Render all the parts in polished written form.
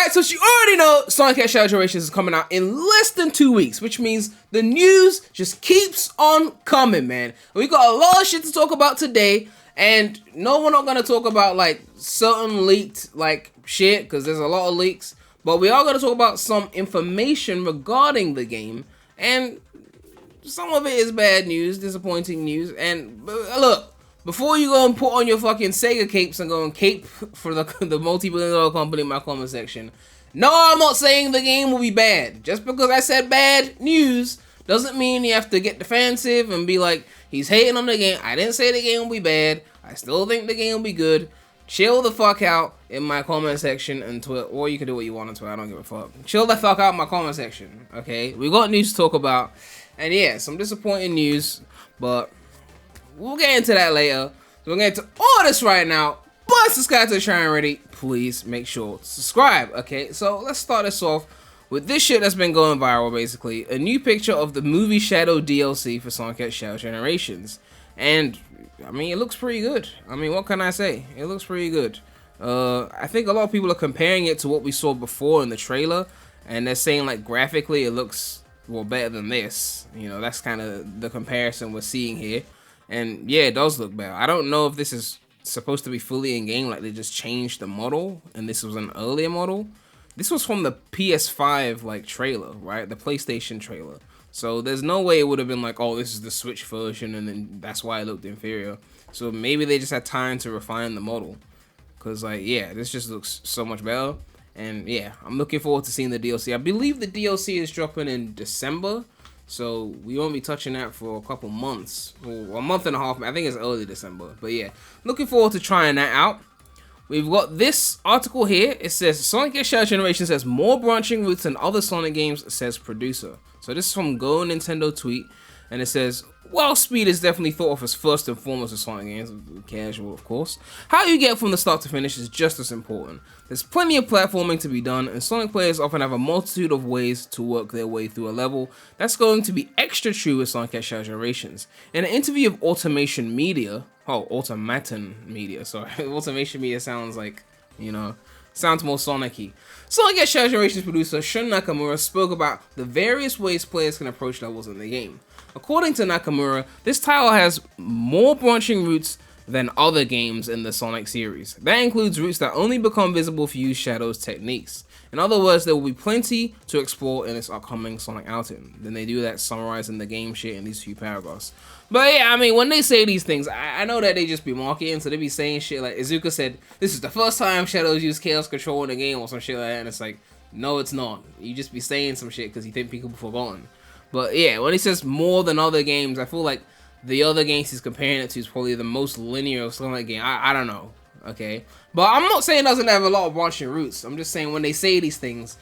Alright, so you already know Sonic X Shadow Generations is coming out in less than 2 weeks, which means the news just keeps on coming, man. We got a lot of shit to talk about today, and no, we're not gonna talk about like certain leaked like shit, because there's a lot of leaks, but we are gonna talk about some information regarding the game, and some of it is bad news, disappointing news, and look, before you go and put on your fucking Sega capes and go and cape for the multi-billion-dollar company in my comment section, no, I'm not saying the game will be bad. Just because I said bad news doesn't mean you have to get defensive and be like, he's hating on the game. I didn't say the game will be bad. I still think the game will be good. Chill the fuck out in my comment section and Twitter, or you can do what you want on Twitter, I don't give a fuck. Chill the fuck out in my comment section, okay? We got news to talk about, and yeah, some disappointing news, but we'll get into that later. So we're going to get to all this right now. But subscribe to the channel already. Please make sure to subscribe. Okay, so let's start this off with this shit that's been going viral, basically. A new picture of the movie Shadow DLC for Sonic X Shadow Generations. And, I mean, it looks pretty good. I mean, what can I say? It looks pretty good. I think a lot of people are comparing it to what we saw before in the trailer. And they're saying, like, graphically it looks, well, better than this. You know, that's kind of the comparison we're seeing here. And yeah, it does look better. I don't know if this is supposed to be fully in-game, like they just changed the model and this was an earlier model. This was from the PS5 like trailer, right? The PlayStation trailer. So there's no way it would have been like, oh, this is the Switch version and then that's why it looked inferior. So maybe they just had time to refine the model. Cause like, yeah, this just looks so much better. And yeah, I'm looking forward to seeing the DLC. I believe the DLC is dropping in December. So we won't be touching that for a couple months, or a month and a half. I think it's early December, but yeah, looking forward to trying that out. We've got this article here. It says Sonic X Shadow Generations has more branching routes than other Sonic games, says producer. So this is from Go Nintendo tweet, and it says, well, speed is definitely thought of as first and foremost in Sonic games, casual of course. How you get from the start to finish is just as important. There's plenty of platforming to be done, and Sonic players often have a multitude of ways to work their way through a level. That's going to be extra true with Sonic X Shadow Generations. In an interview of Automation Media, Automation Media, sorry, Automation Media sounds like, you know, sounds more Sonic-y. Sonic X Shadow Generations producer Shun Nakamura spoke about the various ways players can approach levels in the game. According to Nakamura, this title has more branching routes than other games in the Sonic series. That includes routes that only become visible if you use Shadow's techniques. In other words, there will be plenty to explore in this upcoming Sonic outing. Then they do that summarizing the game shit in these few paragraphs. But yeah, I mean, when they say these things, I know that they just be marketing, so they be saying shit like Izuka said, this is the first time Shadow's used Chaos Control in the game or some shit like that, and it's like, no it's not. You just be saying some shit because you think people have forgotten. But yeah, when he says more than other games, I feel like the other games he's comparing it to is probably the most linear Sonic game. I don't know, okay? But I'm not saying it doesn't have a lot of branching routes. I'm just saying when they say these things,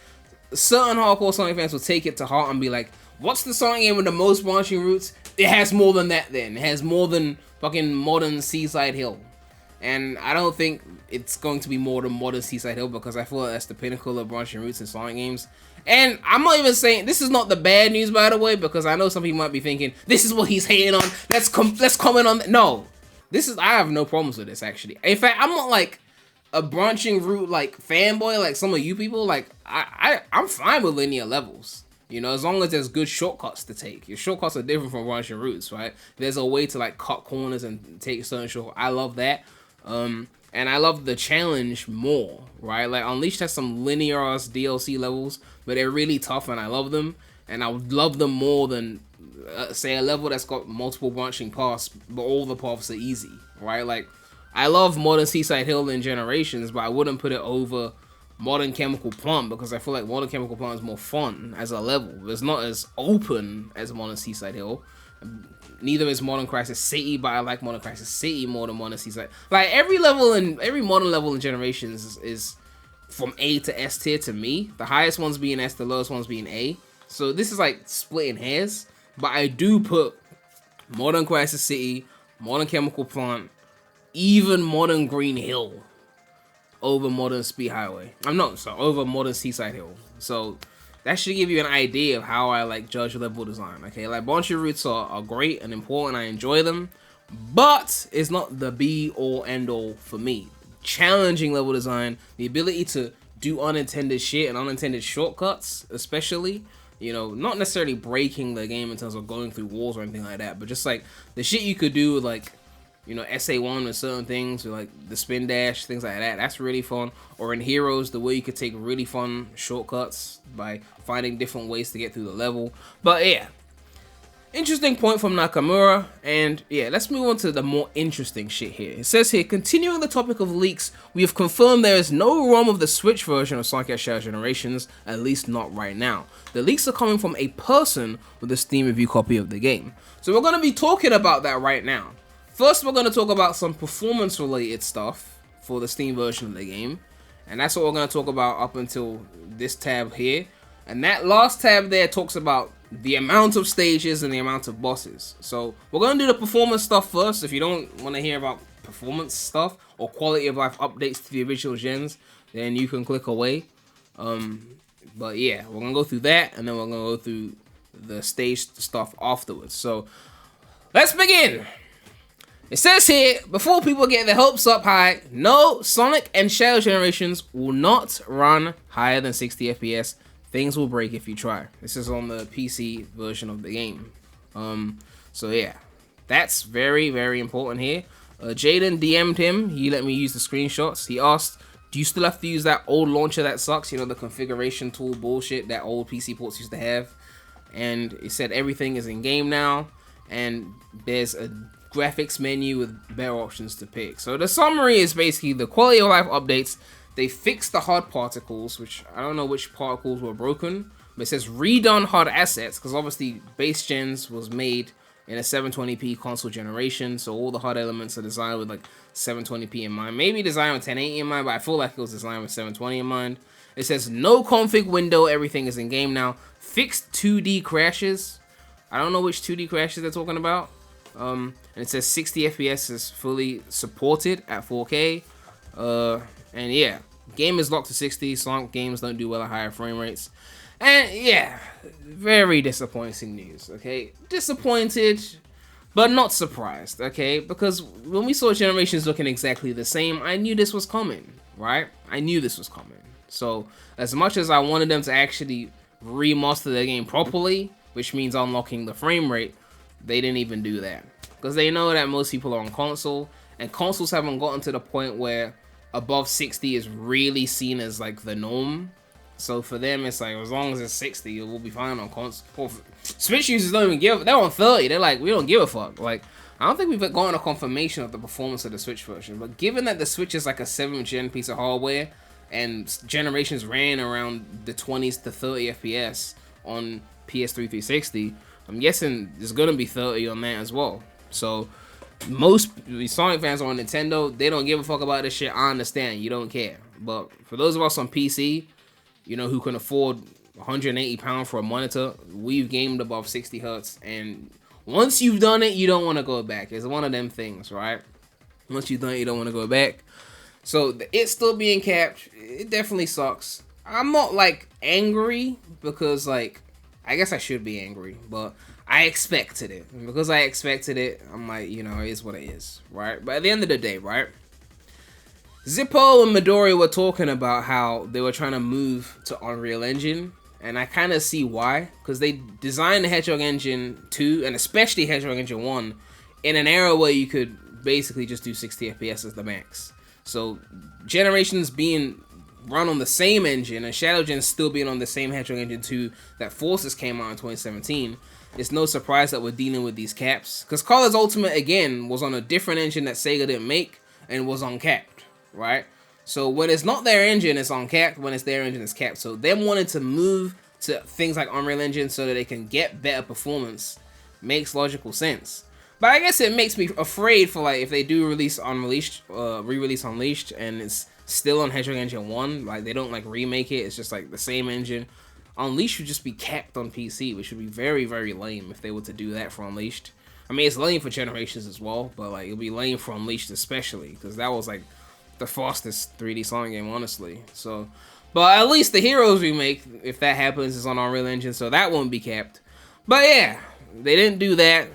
certain hardcore Sonic fans will take it to heart and be like, what's the Sonic game with the most branching routes? It has more than that then. It has more than fucking modern Seaside Hill. And I don't think it's going to be more than modern Seaside Hill because I feel like that's the pinnacle of branching routes in Sonic games. And I'm not even saying, this is not the bad news by the way, because I know some people might be thinking, this is what he's hating on, let's comment on that. No, I have no problems with this actually. In fact, I'm not like a branching route like fanboy like some of you people. Like, I'm fine with linear levels. You know, as long as there's good shortcuts to take. Your shortcuts are different from branching routes, right? There's a way to like cut corners and take certain shortcuts. I love that. And I love the challenge more, right? Like Unleashed has some linear ass DLC levels, but they're really tough and I love them. And I would love them more than, say, a level that's got multiple branching paths, but all the paths are easy, right? Like, I love Modern Seaside Hill in Generations, but I wouldn't put it over Modern Chemical Plant because I feel like Modern Chemical Plant is more fun as a level. It's not as open as Modern Seaside Hill. Neither is Modern Crisis City, but I like Modern Crisis City more than Modern Seaside. Like every modern level in Generations is from A to S tier to me. The highest ones being S, the lowest ones being A. So this is like splitting hairs, but I do put Modern Crisis City, Modern Chemical Plant, even Modern Green Hill over Modern Speed Highway. Over Modern Seaside Hill. So that should give you an idea of how I like judge level design, okay? Like branching routes are great and important, I enjoy them, but it's not the be all end all for me. Challenging level design, the ability to do unintended shit and unintended shortcuts, especially. You know, not necessarily breaking the game in terms of going through walls or anything like that, but just like the shit you could do with like, you know, SA1 with certain things, with like the spin dash, things like that. That's really fun. Or in Heroes, the way you could take really fun shortcuts by finding different ways to get through the level. But yeah, interesting point from Nakamura. And yeah, let's move on to the more interesting shit here. It says here, continuing the topic of leaks, we have confirmed there is no ROM of the Switch version of Sonic Shadow Generations, at least not right now. The leaks are coming from a person with a Steam review copy of the game. So we're going to be talking about that right now. First, we're going to talk about some performance-related stuff for the Steam version of the game. And that's what we're going to talk about up until this tab here. And that last tab there talks about the amount of stages and the amount of bosses. So we're going to do the performance stuff first. If you don't want to hear about performance stuff or quality of life updates to the original gens, then you can click away. But yeah, we're going to go through that, and then we're going to go through the stage stuff afterwards. So let's begin. It says here, before people get their hopes up high, no, Sonic and Shadow Generations will not run higher than 60 FPS. Things will break if you try. This is on the PC version of the game. So yeah, that's very, very important here. Jaden DM'd him. He let me use the screenshots. He asked, do you still have to use that old launcher that sucks? You know, the configuration tool bullshit that old PC ports used to have. And he said everything is in game now. And there's a graphics menu with better options to pick. So the summary is basically the quality of life updates. They fixed the HUD particles, which I don't know which particles were broken, but it says redone HUD assets, because obviously base gens was made in a 720p console generation, so all the HUD elements are designed with like 720p in mind. Maybe designed with 1080 in mind, but I feel like it was designed with 720 in mind. It says no config window, everything is in game now. Fixed 2D crashes. I don't know which 2D crashes they're talking about. And it says 60 FPS is fully supported at 4K. And yeah, game is locked to 60. Sonic games don't do well at higher frame rates. And yeah, very disappointing news, okay? Disappointed, but not surprised, okay? Because when we saw Generations looking exactly the same, I knew this was coming, right? I knew this was coming. So as much as I wanted them to actually remaster the game properly, which means unlocking the frame rate, they didn't even do that. Because they know that most people are on console, and consoles haven't gotten to the point where above 60 is really seen as like the norm. So for them, it's like, as long as it's 60, it will be fine on console. Well, Switch users don't even give, they're on 30. They're like, we don't give a fuck. Like, I don't think we've gotten a confirmation of the performance of the Switch version. But given that the Switch is like a 7th gen piece of hardware, and Generations ran around the 20s to 30 FPS on PS3 360, I'm guessing there's gonna be 30 on that as well. So most Sonic fans on Nintendo, they don't give a fuck about this shit. I understand, you don't care. But for those of us on PC, you know, who can afford £180 for a monitor, we've gamed above 60 Hz, and once you've done it, you don't want to go back. It's one of them things, right? Once you've done it, you don't want to go back. So it's still being capped. It definitely sucks. I'm not like angry, because like, I guess I should be angry, but I expected it. And because I expected it, I'm like, you know, it is what it is, right? But at the end of the day, right? Zippo and Midori were talking about how they were trying to move to Unreal Engine, and I kind of see why, because they designed the Hedgehog Engine 2, and especially Hedgehog Engine 1, in an era where you could basically just do 60 FPS as the max. So Generations being run on the same engine, and Shadow Gen still being on the same Hedgehog Engine 2 that Forces came out in 2017, it's no surprise that we're dealing with these caps. Because Colors Ultimate, again, was on a different engine that Sega didn't make, and was uncapped. Right? So when it's not their engine, it's uncapped. When it's their engine, it's capped. So them wanting to move to things like Unreal Engine so that they can get better performance makes logical sense. But I guess it makes me afraid for like if they do release Unleashed, re-release Unleashed, and it's still on Hedgehog Engine 1, like they don't like remake it, it's just like the same engine. Unleashed should just be capped on PC, which would be very, very lame if they were to do that for Unleashed. I mean, it's lame for Generations as well, but like it'll be lame for Unleashed especially, because that was like the fastest 3D Sonic game, honestly. So, but at least the Heroes remake, if that happens, is on Unreal Engine, so that won't be capped. But yeah, they didn't do that.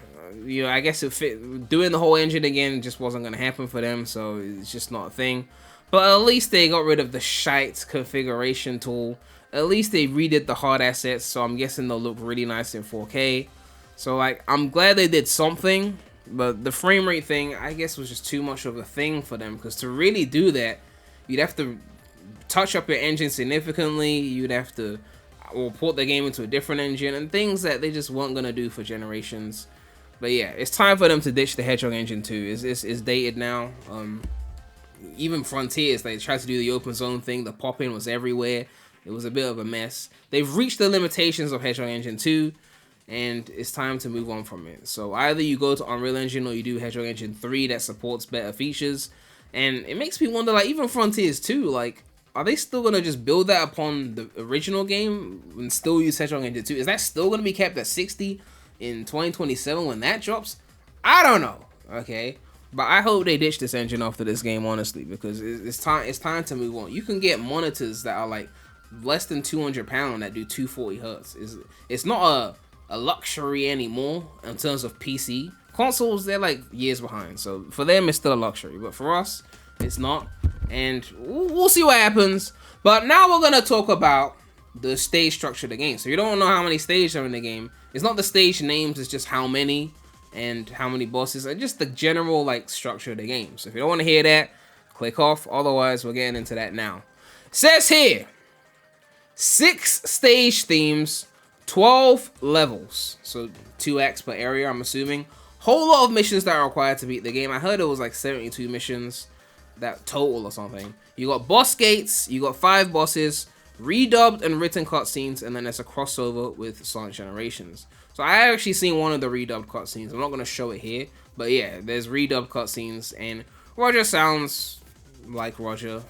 You know, I guess it fit, doing the whole engine again just wasn't gonna happen for them, so it's just not a thing. But at least they got rid of the shite configuration tool. At least they redid the hard assets, so I'm guessing they'll look really nice in 4K. So like, I'm glad they did something, but the frame rate thing, I guess, was just too much of a thing for them, because to really do that, you'd have to touch up your engine significantly, you'd have to port the game into a different engine, and things that they just weren't gonna do for generations. But yeah, it's time for them to ditch the Hedgehog engine too. It's dated now. Even Frontiers, they tried to do the open zone thing, the pop-in was everywhere. It was a bit of a mess. They've reached the limitations of Hedgehog Engine 2, and it's time to move on from it. So either you go to Unreal Engine or you do Hedgehog Engine 3 that supports better features. And it makes me wonder, like, even Frontiers 2, like, are they still going to just build that upon the original game and still use Hedgehog Engine 2? Is that still going to be kept at 60 in 2027 when that drops? I don't know, okay? But I hope they ditch this engine after this game, honestly, because it's time to move on. You can get monitors that are, like, less than £200 that do 240 hertz. It's not a luxury anymore in terms of PC. Consoles, they're like years behind, so for them it's still a luxury, but for us it's not, and we'll see what happens. But now we're gonna talk about the stage structure of the game. So you don't know how many stages are in the game. It's not the stage names, it's just how many and how many bosses, and just the general like structure of the game. So if you don't want to hear that, click off. Otherwise, we're getting into that now. It says here, 6 stage themes, 12 levels, so 2x per area, I'm assuming. Whole lot of missions that are required to beat the game. I heard it was like 72 missions that total or something. You got boss gates, you got 5 bosses, redubbed and written cutscenes, and then there's a crossover with Sonic Generations. So I actually seen one of the redubbed cutscenes. I'm not going to show it here, but yeah, there's redubbed cutscenes, and Roger sounds like Roger.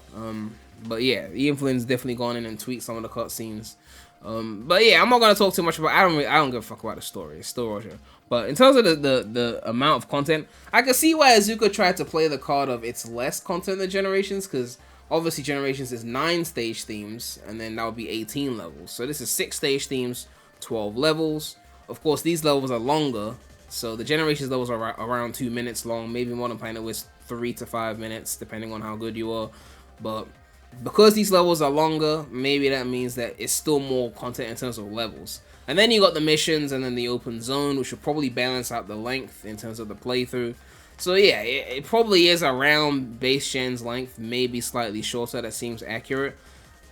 But yeah, Ian Flynn's definitely gone in and tweaked some of the cutscenes. But yeah, I'm not gonna talk too much about. I don't give a fuck about the story. It's still Roger. But in terms of the amount of content, I can see why Azuka tried to play the card of it's less content than Generations, because obviously Generations is 9 stage themes, and then that would be 18 levels. So this is 6 stage themes, 12 levels. Of course, these levels are longer. So the Generations levels are around 2 minutes long. Maybe Modern Planet was 3 to 5 minutes, depending on how good you are. But because these levels are longer, maybe that means that it's still more content in terms of levels. And then you got the missions and then the open zone, which will probably balance out the length in terms of the playthrough. So yeah, it probably is around base gen's length, maybe slightly shorter. That seems accurate.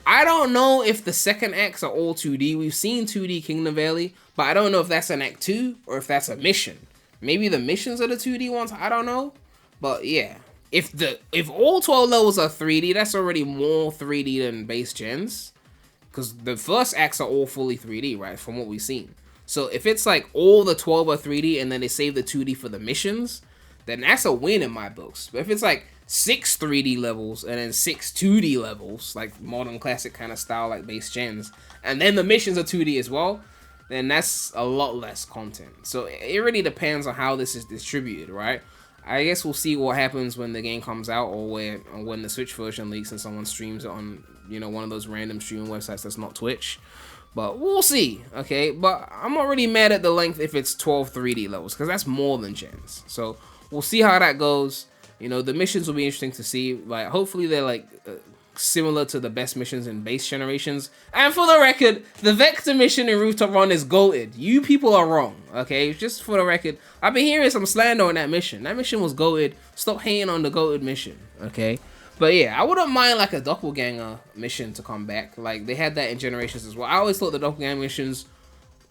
I don't know if the second acts are all 2D. We've seen 2D Kingdom Valley, but I don't know if that's an act 2 or if that's a mission. Maybe the missions are the 2D ones, I don't know. But yeah, if all 12 levels are 3D, that's already more 3D than base gens. Because the first acts are all fully 3D, right, from what we've seen. So if it's like all the 12 are 3D and then they save the 2D for the missions, then that's a win in my books. But if it's like 6 3D levels and then 6 2D levels, like modern classic kind of style like base gens, and then the missions are 2D as well, then that's a lot less content. So it really depends on how this is distributed, right? I guess we'll see what happens when the game comes out, or when the Switch version leaks and someone streams it on, you know, one of those random streaming websites that's not Twitch. But we'll see, okay? But I'm not really mad at the length if it's 12 3D levels, because that's more than gens. So we'll see how that goes. You know, the missions will be interesting to see. Like, hopefully they're like similar to the best missions in base Generations. And for the record, the Vector mission in Rooftop Run is goated. You people are wrong, okay? Just for the record, I've been hearing some slander on that mission. That mission was goated. Stop hating on the goated mission, okay? But yeah, I wouldn't mind like a doppelganger mission to come back. Like, they had that in Generations as well. I always thought the doppelganger missions,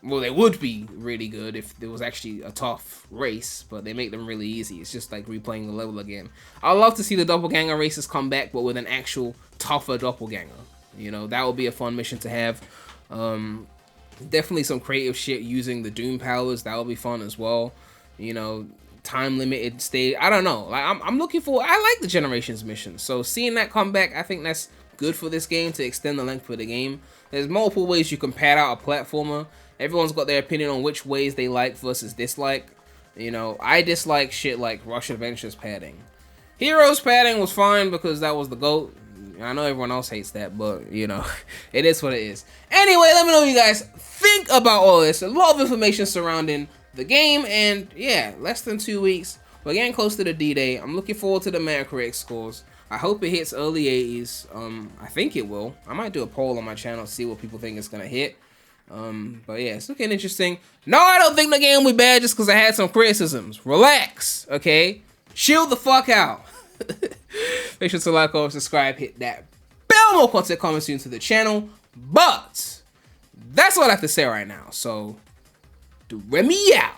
well, they would be really good if there was actually a tough race, but they make them really easy. It's just like replaying the level again. I'd love to see the doppelganger races come back, but with an actual tougher doppelganger. You know, that would be a fun mission to have. Definitely some creative shit using the Doom powers. That would be fun as well. You know, time limited stage. I don't know. Like, I'm looking for. I like the Generations missions, so seeing that come back, I think that's good for this game to extend the length of the game. There's multiple ways you can pad out a platformer. Everyone's got their opinion on which ways they like versus dislike. You know, I dislike shit like Rush Adventures padding. Heroes padding was fine because that was the GOAT. I know everyone else hates that, but, you know, it is what it is. Anyway, let me know what you guys think about all this. A lot of information surrounding the game, and yeah, less than 2 weeks. We're getting close to the D-Day. I'm looking forward to the Metacritic scores. I hope it hits early 80s. I think it will. I might do a poll on my channel to see what people think it's gonna hit. But yeah, it's looking interesting. No, I don't think the game will be bad just because I had some criticisms. Relax, okay? Chill the fuck out. Make sure to like or subscribe, hit that bell, more content coming soon to the channel. But that's all I have to say right now. So, Premy out.